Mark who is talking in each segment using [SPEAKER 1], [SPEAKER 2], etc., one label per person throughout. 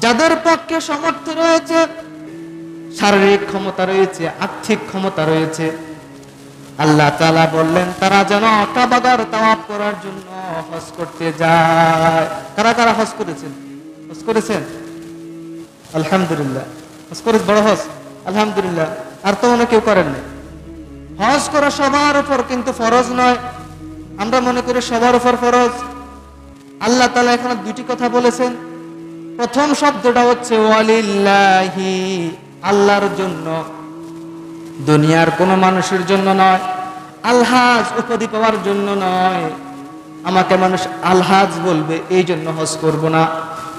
[SPEAKER 1] যাদের পক্ষে সামর্থ্য রয়েছে, শারীরিক ক্ষমতা রয়েছে, আর্থিক ক্ষমতা রয়েছে, আল্লাহ তাআলা বললেন তারা যেন কাবাগার তাওয়াফ করার জন্য হজ করতে যায়। কারা কারা হজ করেছেন? হজ করেছেন? আলহামদুলিল্লাহ। হজ করে বড় হজ, আলহামদুলিল্লাহ। আর তো মনে কেউ করেন না। হজ করা সবার উপর কিন্তু ফরজ নয়। আমরা মনে করি সবার উপর ফরজ। আল্লাহ তাআলা এখানে দুটি কথা বলেছেন। প্রথম শব্দটা হচ্ছে ওয়ালিল্লাহি, আল্লাহর জন্য, দুনিয়ার কোন মানুষের জন্য নয়। আলহাজ উপাধি পাওয়ার জন্য নয়। আমাকে মানুষ আলহাজ বলবে এই জন্য হজ করব না।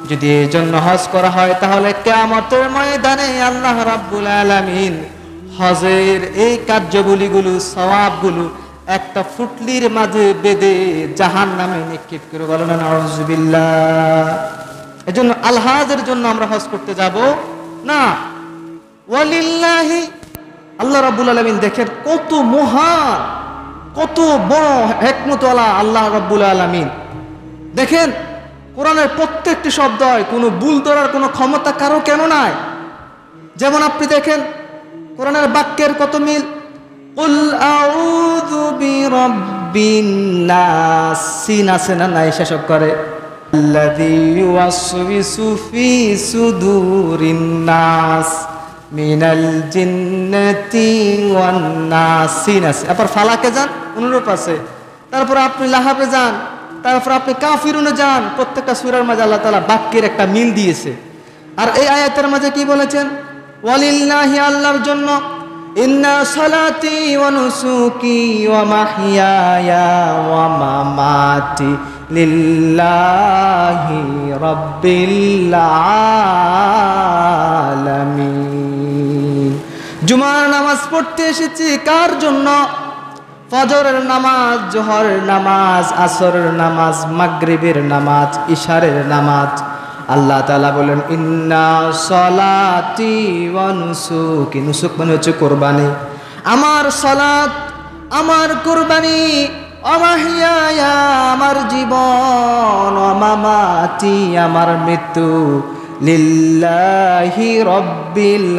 [SPEAKER 1] যদি এই জন্য হজ করা হয় তাহলে কিয়ামতের ময়দানে আল্লাহ রাব্বুল আলামিন হজের এই কার্যাবলীগুলো, সওয়াবগুলো একটা ফুটলির মাঝে বেঁধে জাহান্নামে নিক্ষেপ করে। বলেন নাউযুবিল্লাহ। এজন্য আলহাজের জন্য আমরা হজ করতে যাব না। ওয়ালিল্লাহি, আল্লাহ রাব্বুল আলামিন দেখেন কত মহান, কত বড় হিকমতওয়ালা আল্লাহ রাব্বুল আলামিন। দেখেন কোরআনের প্রত্যেকটি শব্দ কোনো ভুল ধরার কোনো ক্ষমতা কারো কেন নাই। যেমন আপনি দেখেন কোরআনের বাক্যের কত মিল। কুল আউযু বিরাব্বিন নাস, সিন আছে না নাই শেষক করে, আল্লাযী ইউওয়াসওয়িসু ফি সুদুরিন নাস মিনাল জিন্নাতি ওয়ান নাস, সিন আছে। আবার ফালাকে যান, অনুরূপ আছে। তারপর আপনি লাহাবে যান, তারপর আপনি কাফিরুনে যান। প্রত্যেকটা সূরার মাঝে আল্লাহ তাআলা বাক্যের একটা মিল দিয়েছে। আর এই আয়াতের মাঝে কি বলেছেন? ওয়ালিল্লাহি, আল্লাহর জন্য। ইন্না সালাতি ওয়া নুসুকি ওয়া মাহইয়ায়া ওয়া মামাতি লিল্লাহি রাব্বিল আলামিন। জুমার নামাজ পড়তে এসেছি কার জন্য? ফজরের নামাজ, জোহরের নামাজ, আসরের নামাজ, মাগরিবের নামাজ, ইশারের নামাজ। আল্লাহ তাআলা বলেন ইন্না সলাতি ওয়া নুসুকি, নুসুক মানে হচ্ছে কুরবানি। আমার সালাত, আমার কুরবানি, অমাহিয়া আমার জীবন, অমামাতি আমার মৃত্যু, লিল্লাহি রাব্বিল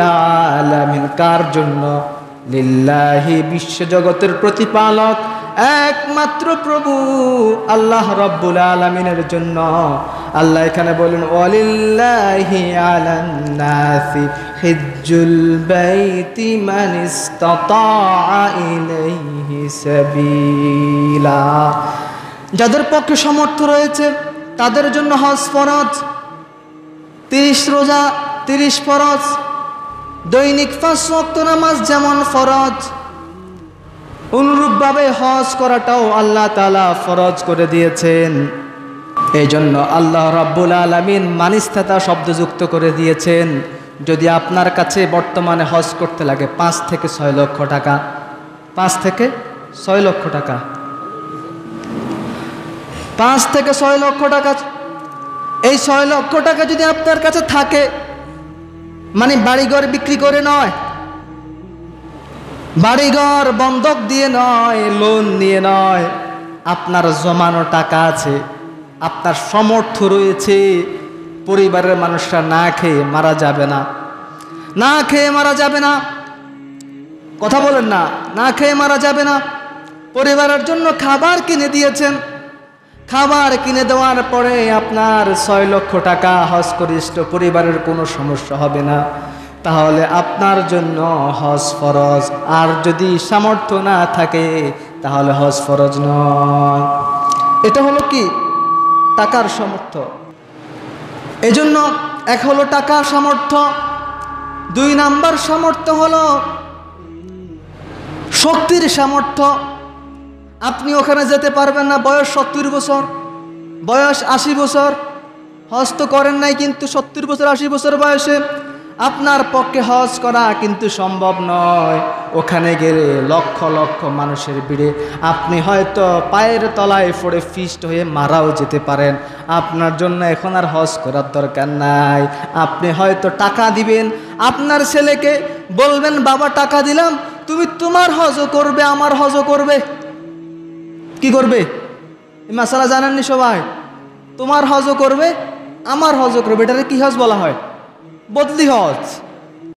[SPEAKER 1] আলামিন, কার জন্য? লিল্লাহি, বিশ্বজগতের প্রতিপালক একমাত্র প্রভু আল্লাহ রাব্বুল আলামিনের জন্য। আল্লাহ এখানে বলেন ওয়ালিল্লাহি আলান নাসি হিজ্জুল বাইতি মান ইসতাতা ইলাইহি সাবিলা, যাদের পক্ষে সামর্থ্য রয়েছে তাদের জন্য হজ ফরজ। 30 রোজা, 30 ফরজ। দৈনিক 5 ওয়াক্ত নামাজ যেমন ফরজ, অনুরূপভাবে হজ করাটাও আল্লাহ তাআলা ফরজ করে দিয়েছেন। এই জন্য আল্লাহ রাব্বুল আলামিন মানিস্তাতা শব্দ যুক্ত করে দিয়েছেন। যদি আপনার কাছে বর্তমানে হজ করতে লাগে 5 থেকে 6 লক্ষ টাকা, 5 থেকে 6 লক্ষ টাকা, 5 থেকে 6 লক্ষ টাকা, এই 6 লক্ষ টাকা যদি আপনার কাছে থাকে, মানে বাড়িঘর বিক্রি করে নয়, বাড়িঘর বন্ধক দিয়ে নয়, লোন নিয়ে নয়, আপনার জমানো টাকা আছে, আপনার সামর্থ্য রয়েছে, পরিবারের মানুষরা না খেয়ে মারা যাবে না, না খেয়ে মারা যাবে না, কথা বলেন না, না খেয়ে মারা যাবে না। পরিবারের জন্য খাবার কিনে দিয়েছেন, খাবার কিনে দেওয়ার পরে আপনার 6 লক্ষ টাকা হজ করিষ্ঠ, পরিবারের কোনো সমস্যা হবে না, তাহলে আপনার জন্য হজ ফরজ। আর যদি সামর্থ্য না থাকে তাহলে হজ ফরজ নয়। এটা হলো কি? টাকার সামর্থ্য। এজন্য এক হলো টাকার সামর্থ্য, 2 নাম্বার সামর্থ্য হলো শক্তির সামর্থ্য। আপনি ওখানে যেতে পারবেন না, বয়স 70 বছর, বয়স 80 বছর, হজ তো করেন নাই, কিন্তু 70 বছর 80 বছর বয়সে আপনার পক্ষে হজ করা কিন্তু সম্ভব নয়। ওখানে গেলে লক্ষ লক্ষ মানুষের ভিড়ে আপনি হয়তো পায়ের তলায় পড়ে ফিস্ট হয়ে মারাও যেতে পারেন। আপনার জন্য এখন আর হজ করার দরকার নাই। আপনি হয়তো টাকা দিবেন, আপনার ছেলেকে বলবেন বাবা টাকা দিলাম, তুমি তোমার হজও করবে, আমার হজও করবে। কি করবে? এই মাসালা জানেননি সবাই? তোমার হজও করবে,
[SPEAKER 2] আমার হজ করবে, এটারে কি হজ বলা হয়? বদলি হজ।